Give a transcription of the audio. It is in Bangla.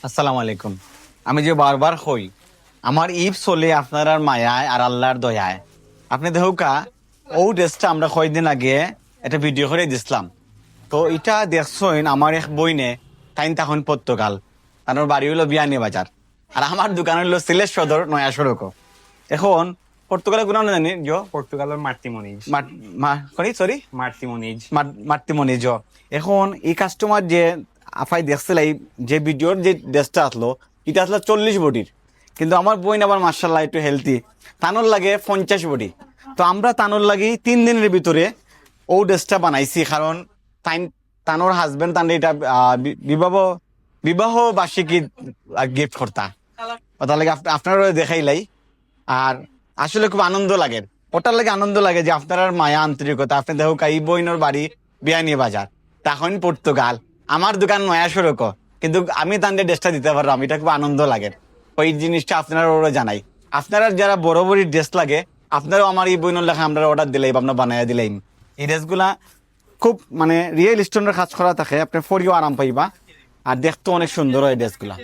আসসালামু আলাইকুম। আমি যে বারবার কই আমার ঈদ চলে আপনার আর মায়ায় আর আল্লাহর দয়ায়। আপনি দেখুকা ও ড্রেসটা আমরা কয়েকদিন আগে একটা ভিডিও করে দিছিলাম। তো এটা দেখছেন আমার এক বইনে তাই তখন পর্তুগাল, তার বাড়ি হলো বিয়ানি বাজার, আর আমার দোকান হলো সিলেট সদর নয়া সড়ক। এখন পর্তুগালে কোনো জানি পর্তুগালের মার্তিমনিজ সরি মার্তিমনিজ মাতৃমণিজ। এখন এই কাস্টমার যে আফাই দেখছিল এই যে ভিডিওর যে ড্রেসটা আসলো, এটা আসলো 40 বডির, কিন্তু আমার বই আবার মার্শাল্লাহ একটু হেলদি, তানোর লাগে 50 বডি। তো আমরা তানোর লাগি 3 দিনের ভিতরে ও ড্রেসটা বানাইছি, কারণ তানোর হাজবেন্ড তান এটা বিবাহ বিবাহ বার্ষিকী গিফট করতা, তার লাগে আপনারা দেখাইলাই। আর আসলে খুব আনন্দ লাগে, ওটার লাগে আনন্দ লাগে যে আপনার মায়া আন্তরিকতা। আপনি দেখো এই বইনোর বাড়ি বিয়ানি বাজার, তখন পর্তুগাল, আমার দোকান নয়া সড়ক, কিন্তু আমি তাদের ড্রেসটা দিতে পারলাম, এটা খুব আনন্দ লাগে। ওই জিনিসটা আপনারা ওরা জানাই। আপনারা যারা বড় বড় ড্রেস লাগে, আপনারাও আমার এই বইনোর লেখা আমরা অর্ডার দিলাই, আপনার বানাইয়া দিলাই। এই ড্রেসগুলা খুব মানে রিয়েল স্টোনের কাজ করা থাকে, আপনি ফরিও আরাম পাইবা, আর দেখতে অনেক সুন্দর হয় ড্রেসগুলা।